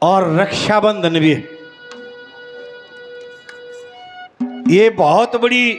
और रक्षाबंधन भी। ये बहुत बड़ी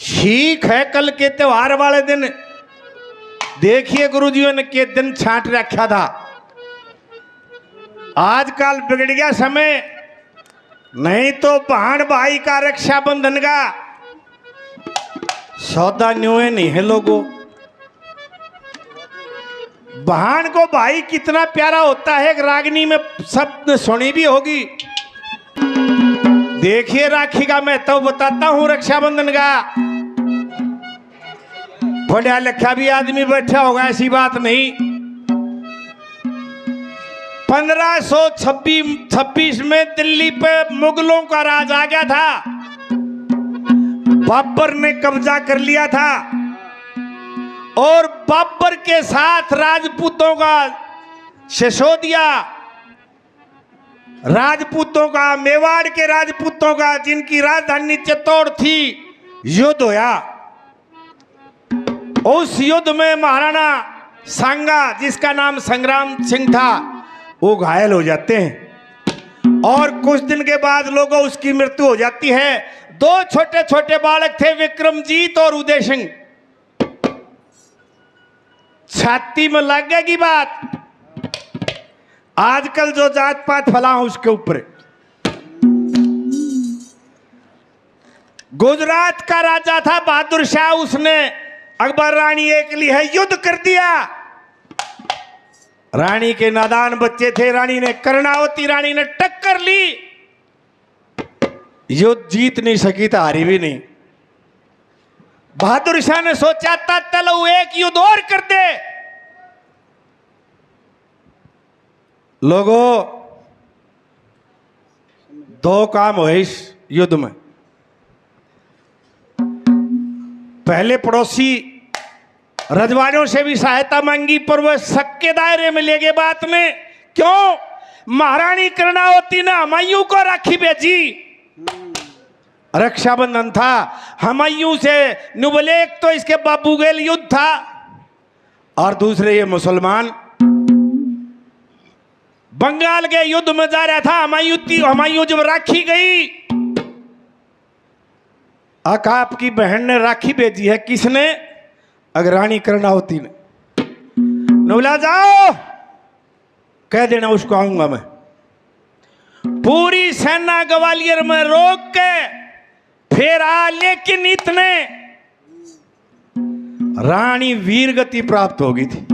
सीख है। कल के त्योहार वाले दिन देखिए गुरुजियों ने के दिन छांट रखा था। आजकल बिगड़ गया समय, नहीं तो बहन भाई का रक्षाबंधन का सौदा न्योए नहीं है लोगों। बहन को भाई कितना प्यारा होता है, रागनी में शब्द सुनी भी होगी। देखिए राखी का मैं तो बताता हूं, रक्षाबंधन का पढ़ा लिखा भी आदमी बैठा होगा, ऐसी बात नहीं। 1526 में दिल्ली पे मुगलों का राज आ गया था। बाबर ने कब्जा कर लिया था और बाबर के साथ राजपूतों का, सिसोदिया राजपूतों का, मेवाड़ के राजपूतों का, जिनकी राजधानी चित्तौड़ थी, युद्ध होया। उस युद्ध में महाराणा सांगा, जिसका नाम संग्राम सिंह था, वो घायल हो जाते हैं और कुछ दिन के बाद लोगों उसकी मृत्यु हो जाती है। दो छोटे छोटे बालक थे, विक्रमजीत और उदय सिंह। छाती में लग गई बात। आजकल जो जात पात फला उसके ऊपर। गुजरात का राजा था बहादुर शाह, उसने अकबर रानी एक ली है युद्ध कर दिया। रानी के नादान बच्चे थे, रानी ने, कर्णावती रानी ने टक्कर ली, युद्ध जीत नहीं सकी था, हारी भी नहीं। बहादुर शाह ने सोचा था चलो एक युद्ध और कर दे। लोगों, दो काम हुए इस युद्ध में। पहले पड़ोसी रजवाड़ों से भी सहायता मांगी, पर वह शक के दायरे में ले गए बात में। क्यों? महारानी कर्णावती ने हुमायूं को राखी भेजी, रक्षाबंधन था। हुमायूं से नुबले, एक तो इसके बाबूगेल युद्ध था और दूसरे ये मुसलमान बंगाल के युद्ध में जा रहा था। हुमायूं जब राखी गई, आपकी बहन ने राखी भेजी है। किसने? अगर रानी कर्णावती ने। नुबला जाओ, कह देना उसको आऊंगा मैं। पूरी सेना ग्वालियर में रोक के फिर आ, लेकिन इतने रानी वीरगति प्राप्त हो गई थी।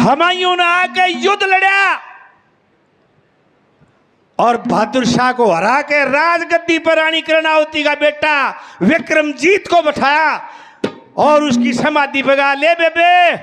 हुमायूं ने आके युद्ध लड़ा और बहादुर शाह को हरा के राजगद्दी पर रानी कर्णावती का बेटा विक्रमजीत को बैठाया और उसकी समाधि बगा। ले बेबे,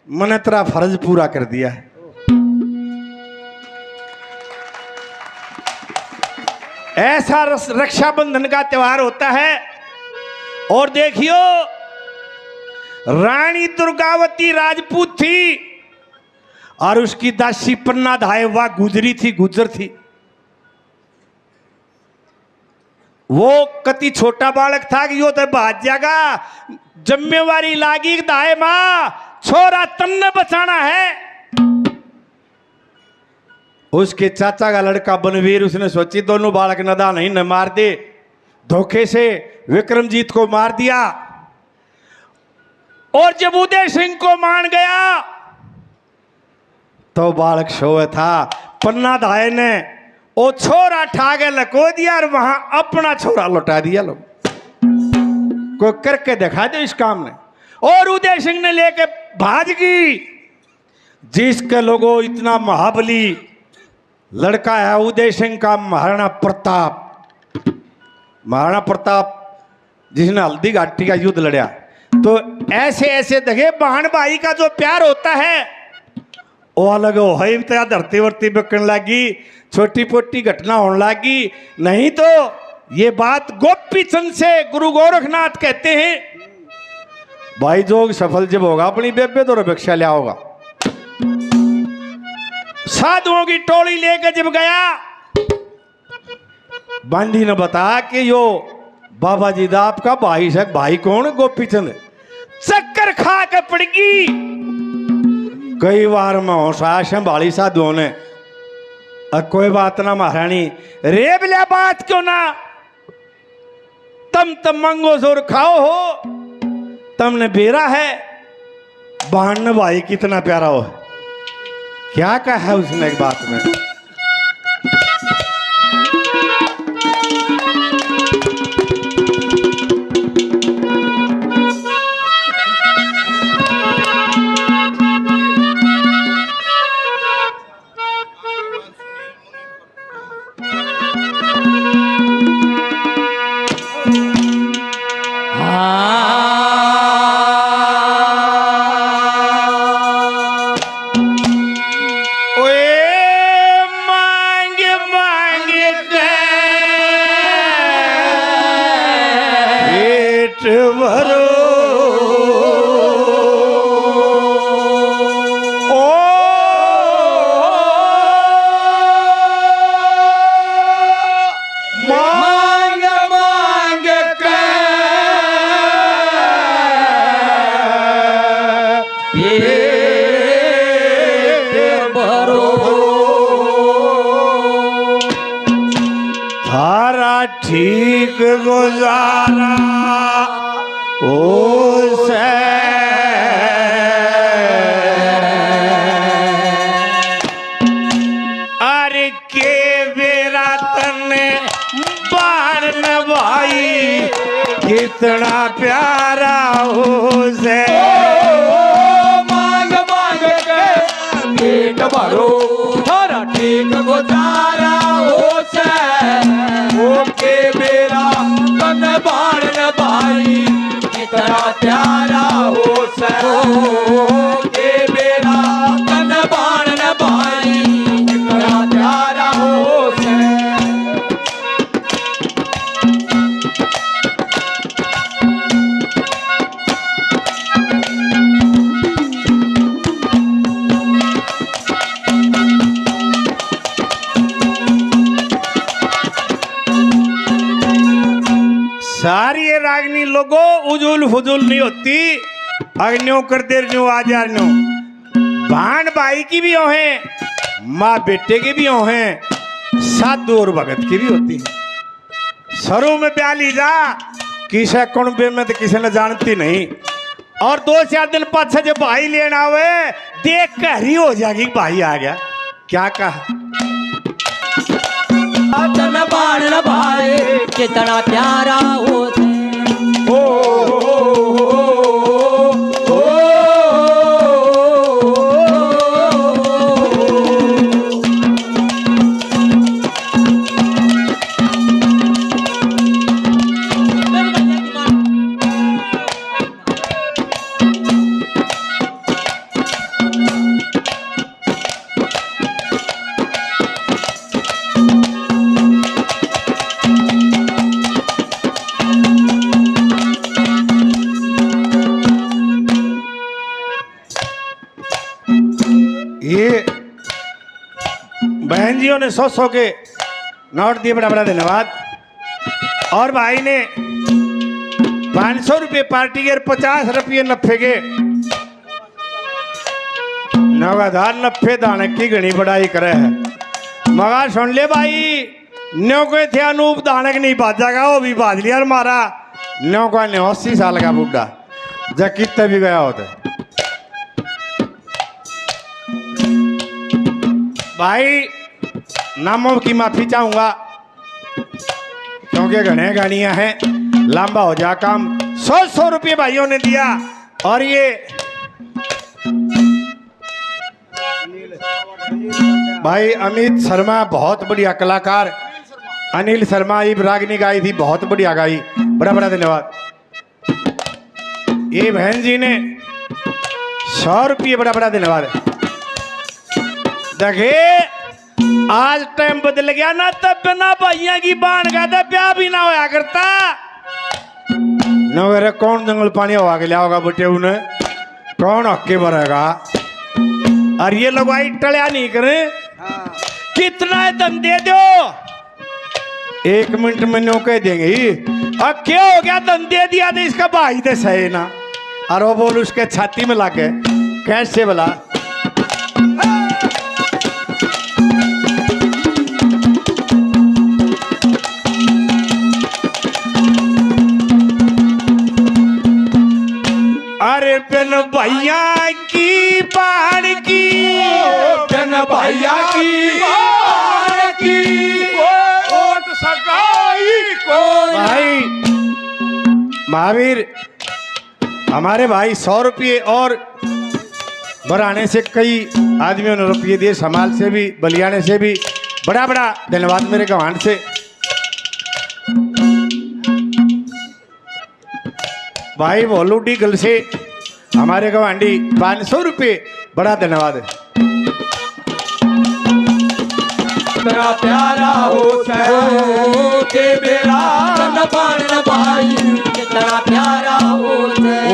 मैंने तेरा फर्ज पूरा कर दिया है। ऐसा रक्षाबंधन का त्योहार होता है। और देखियो, रानी दुर्गावती राजपूत थी और उसकी दासी पन्ना धाये वह गुजरी थी, गुजर थी। वो कति छोटा बालक था कि यो तो भाज जाएगा, जिम्मेवारी लागी दाए मां, छोरा तन्ने बचाना है। उसके चाचा का लड़का बनवीर, उसने सोची दोनों बालक नदा नहीं न मार दे, धोखे से विक्रमजीत को मार दिया। और जब उदय सिंह को मान गया तो बालक सोए था। पन्ना धाये ने वो छोरा ठाके लको दिया और वहां अपना छोरा लौटा दिया। लोग कोई करके दिखा दो इस काम ने। और उदय सिंह ने लेके भाज गई। जिसके लोगों इतना महाबली लड़का है उदय सिंह का, महाराणा प्रताप। महाराणा प्रताप जिसने हल्दी घाटी का युद्ध लड़ा। तो ऐसे ऐसे देखे बहन भाई का जो प्यार होता है वो अलग हो है। तो धरती वर्ती बिकने लगी, छोटी पोटी घटना होने लगी। नहीं तो ये बात गोपी चंद से गुरु गोरखनाथ कहते हैं, भाई जोग सफल जब होगा अपनी बेबे तो रक्षा लिया होगा। साधुओं की टोली लेकर जब गया, बांधी ने बताया कि यो बाबा जी दा आपका भाई है। भाई कौन? गोपी चंद। चक्कर खा के पड़गी। कई बार मैं हौसा संभाली साधुओं ने, कोई बात ना महारानी, रेब लिया बात क्यों ना, तम मंगो जोर खाओ हो, तुमने बेरा है बहन भाई कितना प्यारा हो। क्या कहा है उसने एक बात में, ठीक गुजारा उसे अरे के बेरा तने बाण भाई कितना प्यारा उसे मांग मांग के पेट भरो थारा ठीक गुजारा उसे के बेरा तन बाण भाई कितना प्यारा हो के बेरा तन बाण भाई कितना प्यारा हो सारी ये रागनी लोगों उजुल फुजुल नहीं होती, अग्नियों करते न्यू आ जा न्यू, भाण भाई की भी हो हैं, माँ बेटे की भी हो हैं, साधु और भगत की भी होती है। सरों में ब्याह ली जा किसे कुणबे में तो किसी ने जानती नहीं, और 2-4 दिन पाछे जब भाई लेना आवे देख कर ही हो जाएगी भाई आ गया। क्या कहा तन बाण भाई कितना प्यारा होते बहन जियों ने 100 के नोट दिए, बड़ा बड़ा धन्यवाद। और भाई ने 500 रुपये पार्टी के 50 रुपये नफे के नौगाधार नफे दाने की घनी बढ़ाई करे है। मगा सुन ले भाई, न्यो के थे अनूप दानक नहीं बाजागा, वो भी बाज लिया मारा न्यो का 80 साल का बुढ़ा जब कितने भी गया होता भाई। नामों की माफी चाहूंगा क्योंकि घने गाड़ियां हैं, लंबा हो जा काम। 100 रुपये भाइयों ने दिया। और ये भाई अमित शर्मा बहुत बढ़िया कलाकार, अनिल शर्मा ये रागनी गाई थी, बहुत बढ़िया गाई, बड़ा बड़ा धन्यवाद। ये बहन जी ने 100 रुपये, बड़ा बड़ा धन्यवाद। देखिए आज टाइम बदल गया ना, तब बिना भाइयों की बाण का था ब्याह भी ना होया करता। नवेरे कौन जंगल पानी हवा के लिया होगा बेटे, उन्हें कौन हक्के भरेगा। और ये लोग भाई टलिया नहीं करे, कितना दम दे दो 1 मिनट में नो कह देंगे। अब क्या हो गया, दम दे दिया तो इसका भाई तो सही ना, और वो बोल उसके छाती में लाके कैसे बोला भैया की कोट सगाई को भाई महावीर हमारे भाई 100 रुपये और बढ़ाने से कई आदमियों ने रुपये दिए, समाल से भी बलियाने से भी बड़ा बड़ा धन्यवाद मेरे गवान से। भाई भोलूडी गल से हमारे गवांडी 500 रुपये बड़ा धन्यवाद है। मेरा प्यारा हो के मेरा तन बाण भाई कितना प्यारा होता है।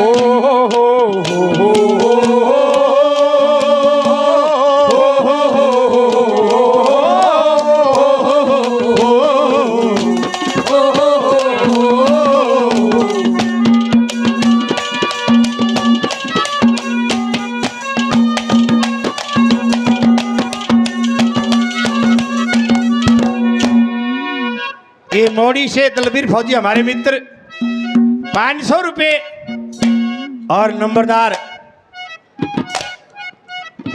ये मोड़ी से दलबीर फौजी हमारे मित्र 500 रुपये और नंबरदार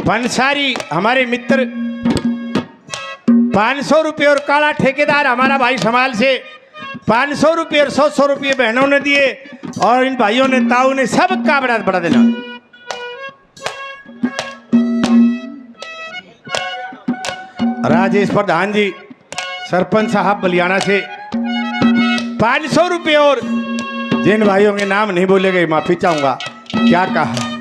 पंसारी हमारे मित्र 500 रुपये और काला ठेकेदार हमारा भाई समाल से 500 रुपये और 100 रुपये बहनों ने दिए और इन भाइयों ने ताऊ ने सबका बड़ा बड़ा देना। राजेश प्रधान जी सरपंच साहब बलियाना से 500 रुपये और जिन भाइयों के नाम नहीं बोले गए माफी चाहूंगा। क्या कहा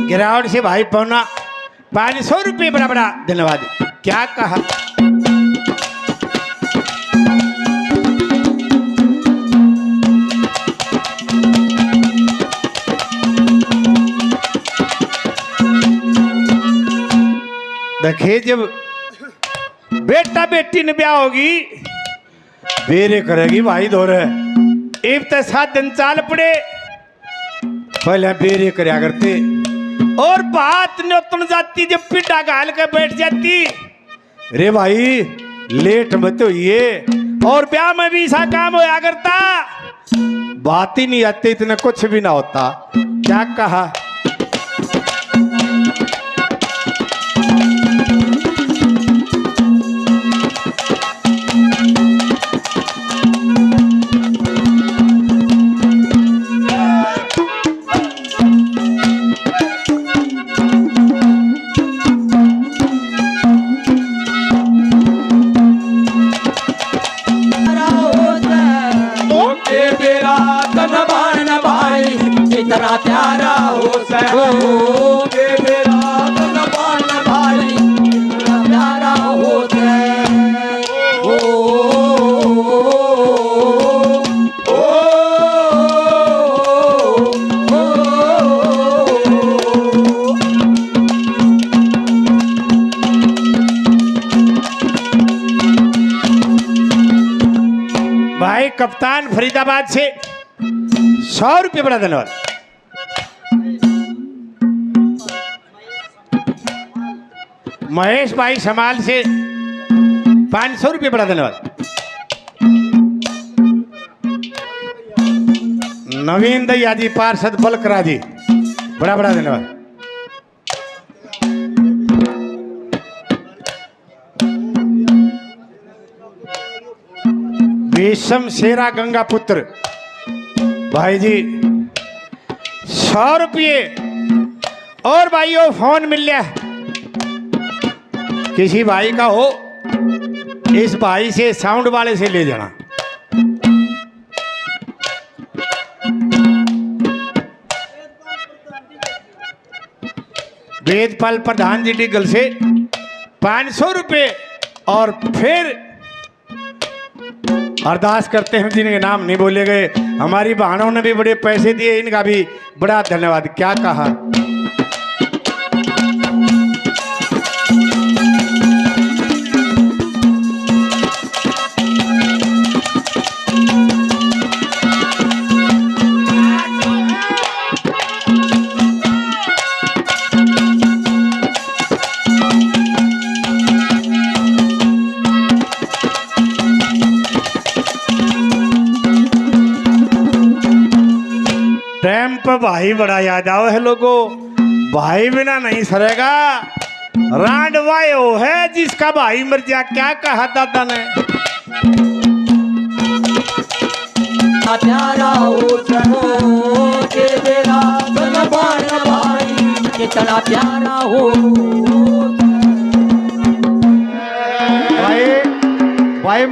गिरावट से भाई पौना 500 रुपये बड़ा बड़ा धन्यवाद। क्या कहा देखे जब बेटा बेटी ने ब्याह होगी बेरे करेगी भाई धोरे एक तो 7 दिन चाल पड़े पहले बेरे करया करते और बात नौतन जाती जब पिटा गाल के बैठ जाती। रे भाई लेट मत होइए और ब्याह में भी ऐसा काम होया करता बात ही नहीं आती इतने कुछ भी ना होता। क्या कहा कितना प्यारा होता है। के मेरा तन बाण भाई कितना प्यारा होता है। भाई कप्तान फरीदाबाद से 100 रुपये बड़ा धन्यवाद। महेश भाई समाल से 500 रुपये बड़ा धन्यवाद। नवीन दैया जी पार्षद बलकरा जी बड़ा बड़ा धन्यवाद। विषम शेरा गंगा पुत्र भाई जी 100 रुपये और भाइयों फोन मिल गया किसी भाई का हो इस भाई से साउंड वाले से ले जाना। वेदपाल प्रधान जी डी गल से 500 रुपये और फिर अरदास करते हैं जिनके नाम नहीं बोले गए। हमारी बहनों ने भी बड़े पैसे दिए, इनका भी बड़ा धन्यवाद। क्या कहा? टाइम पर भाई बड़ा याद आओ है लोगों। भाई बिना नहीं सरेगा। रांडवाए वो है जिसका भाई मर जा। क्या कहा दादा ने? प्यारा हो चलो के मेरा धनवान भाई कितना प्यारा हो। भाई भाई